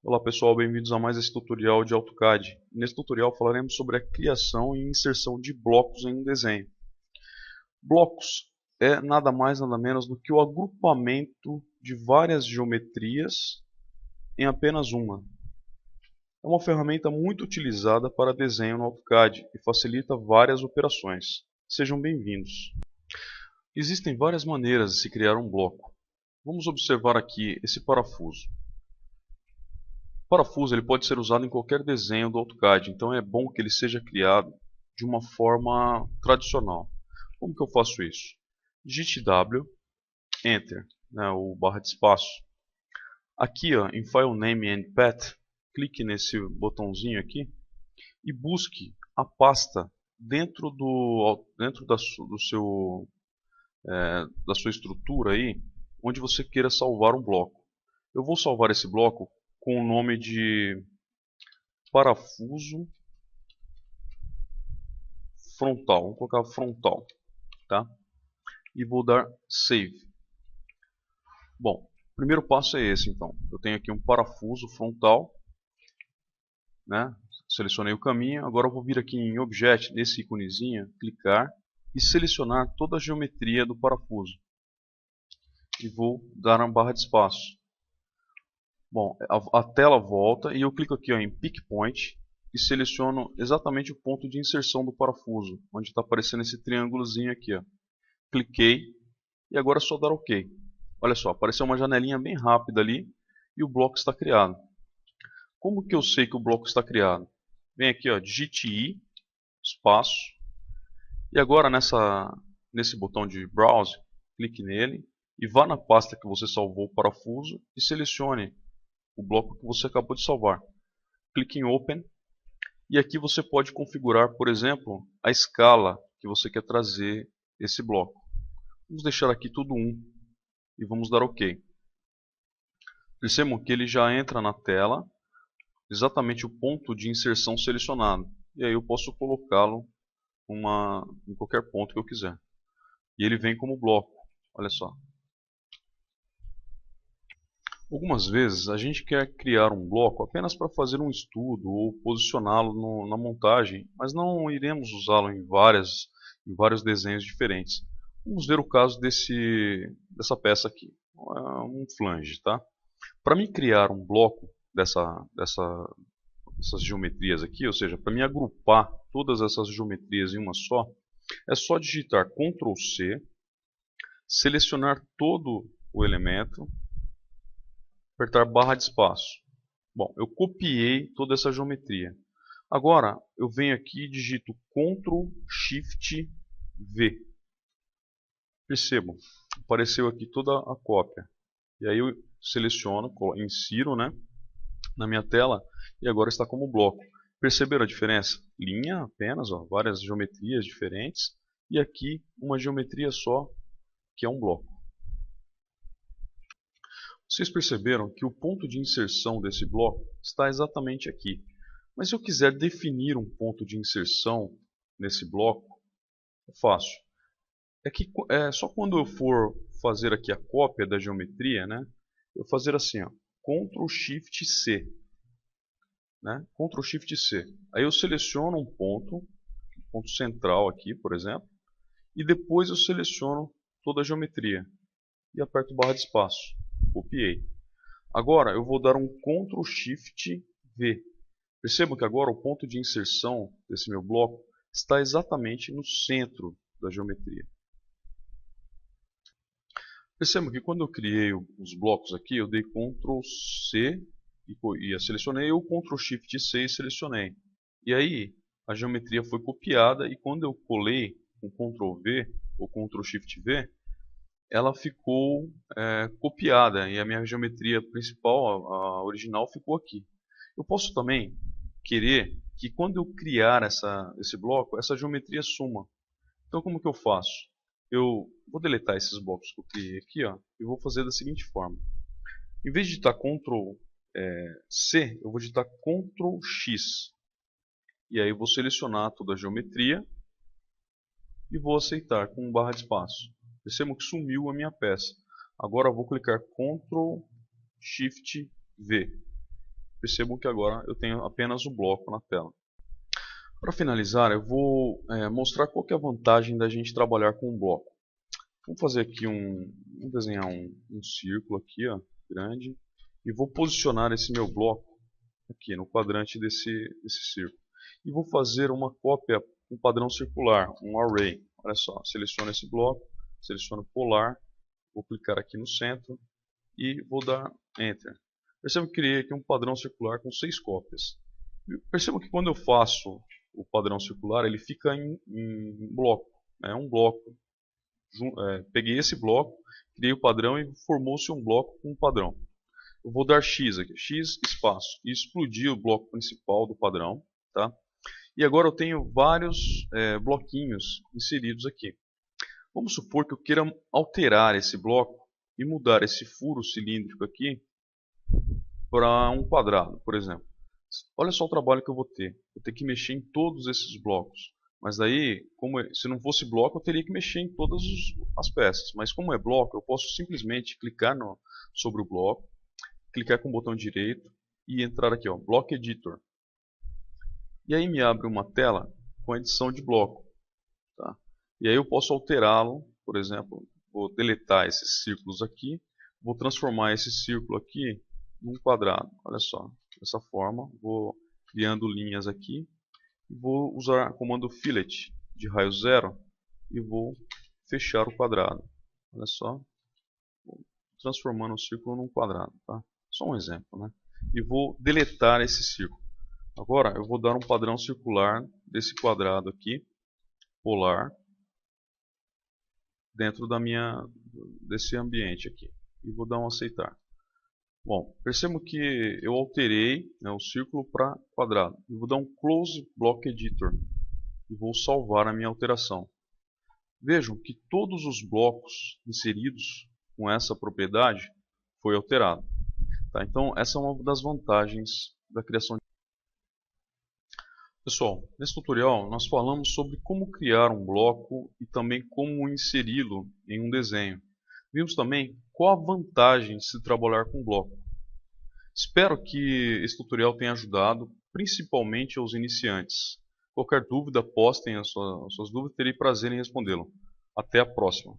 Olá pessoal, bem-vindos a mais esse tutorial de AutoCAD. Nesse tutorial falaremos sobre a criação e inserção de blocos em um desenho. Blocos é nada mais nada menos do que o agrupamento de várias geometrias em apenas uma. É uma ferramenta muito utilizada para desenho no AutoCAD e facilita várias operações. Sejam bem-vindos. Existem várias maneiras de se criar um bloco. Vamos observar aqui esse parafuso. O parafuso ele pode ser usado em qualquer desenho do AutoCAD, então é bom que ele seja criado de uma forma tradicional. Como que eu faço isso? Digite W, Enter, o barra de espaço. Aqui em File Name and Path, clique nesse botãozinho aqui e busque a pasta dentro da sua estrutura aí, onde você queira salvar um bloco. Eu vou salvar esse bloco com o nome de parafuso frontal. Vamos colocar frontal, tá? E vou dar save. Bom, o primeiro passo é esse, então. Eu tenho aqui um parafuso frontal, né? Selecionei o caminho. Agora eu vou vir aqui em Object, nesse íconezinho, clicar e selecionar toda a geometria do parafuso. E vou dar uma barra de espaço. Bom, a tela volta e eu clico aqui em Pick Point e seleciono exatamente o ponto de inserção do parafuso, onde está aparecendo esse triângulozinho aqui. Cliquei e agora é só dar OK. Olha só, apareceu uma janelinha bem rápida ali e o bloco está criado. Como que eu sei que o bloco está criado? Vem aqui, digite I, espaço, e agora nesse botão de Browse, clique nele e vá na pasta que você salvou o parafuso e selecione o bloco que você acabou de salvar. Clique em Open e aqui você pode configurar, por exemplo, a escala que você quer trazer esse bloco. Vamos deixar aqui tudo 1 e vamos dar OK. Percebam que ele já entra na tela exatamente o ponto de inserção selecionado. E aí eu posso colocá-lo em qualquer ponto que eu quiser. E ele vem como bloco. Olha só. Algumas vezes a gente quer criar um bloco apenas para fazer um estudo ou posicioná-lo na montagem, mas não iremos usá-lo em vários desenhos diferentes. Vamos ver o caso dessa peça aqui, um flange, tá? Para mim criar um bloco dessas geometrias aqui, ou seja, para mim agrupar todas essas geometrias em uma só, é só digitar Ctrl C, selecionar todo o elemento, apertar barra de espaço. Bom, eu copiei toda essa geometria. Agora eu venho aqui e digito Ctrl Shift V. Percebam, apareceu aqui toda a cópia. E aí eu seleciono, insiro, na minha tela e agora está como bloco. Perceberam a diferença? Linha apenas, várias geometrias diferentes e aqui uma geometria só que é um bloco. Vocês perceberam que o ponto de inserção desse bloco está exatamente aqui. Mas se eu quiser definir um ponto de inserção nesse bloco, é fácil. É só quando eu for fazer aqui a cópia da geometria, eu fazer assim, Ctrl Shift C. Ctrl Shift C. Aí eu seleciono um ponto central aqui, por exemplo, e depois eu seleciono toda a geometria e aperto barra de espaço. Copiei. Agora eu vou dar um Ctrl Shift V. Percebam que agora o ponto de inserção desse meu bloco está exatamente no centro da geometria. Percebam que quando eu criei os blocos aqui, eu dei Ctrl C e selecionei, ou Ctrl Shift C e selecionei. E aí a geometria foi copiada e quando eu colei com Ctrl V ou Ctrl Shift V, ela ficou copiada e a minha geometria principal, a original, ficou aqui. Eu posso também querer que quando eu criar esse bloco, essa geometria suma. Então como que eu faço? Eu vou deletar esses blocos que eu criei aqui e vou fazer da seguinte forma. Em vez de digitar Ctrl C, eu vou digitar Ctrl X. E aí eu vou selecionar toda a geometria e vou aceitar com barra de espaço. Percebam que sumiu a minha peça. Agora eu vou clicar Ctrl Shift V. Percebam que agora eu tenho apenas o bloco na tela. Para finalizar, eu vou mostrar qual que é a vantagem da gente trabalhar com um bloco. Vamos fazer aqui vamos desenhar um círculo aqui, ó, grande, e vou posicionar esse meu bloco aqui no quadrante desse círculo. E vou fazer uma cópia, um padrão circular, um array. Olha só, seleciono esse bloco, seleciono polar, vou clicar aqui no centro e vou dar Enter. Perceba que criei aqui um padrão circular com 6 cópias. Perceba que quando eu faço o padrão circular, ele fica em bloco. É um bloco. Peguei esse bloco, criei o padrão e formou-se um bloco com um padrão. Eu vou dar X aqui, X espaço, e explodir o bloco principal do padrão. Tá? E agora eu tenho vários bloquinhos inseridos aqui. Vamos supor que eu queira alterar esse bloco e mudar esse furo cilíndrico aqui para um quadrado, por exemplo. Olha só o trabalho que eu vou ter. Vou ter que mexer em todos esses blocos. Mas aí, se não fosse bloco, eu teria que mexer em todas as peças. Mas como é bloco, eu posso simplesmente clicar sobre o bloco, clicar com o botão direito e entrar aqui, ó, Block Editor. E aí me abre uma tela com a edição de bloco. Tá? E aí eu posso alterá-lo, por exemplo, vou deletar esses círculos aqui, vou transformar esse círculo aqui num quadrado. Olha só, dessa forma, vou criando linhas aqui e vou usar o comando fillet de raio 0 e vou fechar o quadrado. Olha só, vou transformando o círculo num quadrado, tá? Só um exemplo, né? E vou deletar esse círculo. Agora eu vou dar um padrão circular desse quadrado aqui, polar, dentro desse ambiente aqui. E vou dar um aceitar. Bom, percebam que eu alterei, né, o círculo para quadrado. Eu vou dar um Close Block Editor e vou salvar a minha alteração. Vejam que todos os blocos inseridos com essa propriedade foi alterado. Tá? Então essa é uma das vantagens da criação de... Pessoal, nesse tutorial nós falamos sobre como criar um bloco e também como inseri-lo em um desenho. Vimos também qual a vantagem de se trabalhar com bloco. Espero que esse tutorial tenha ajudado, principalmente aos iniciantes. Qualquer dúvida, postem as suas dúvidas, terei prazer em respondê-lo. Até a próxima!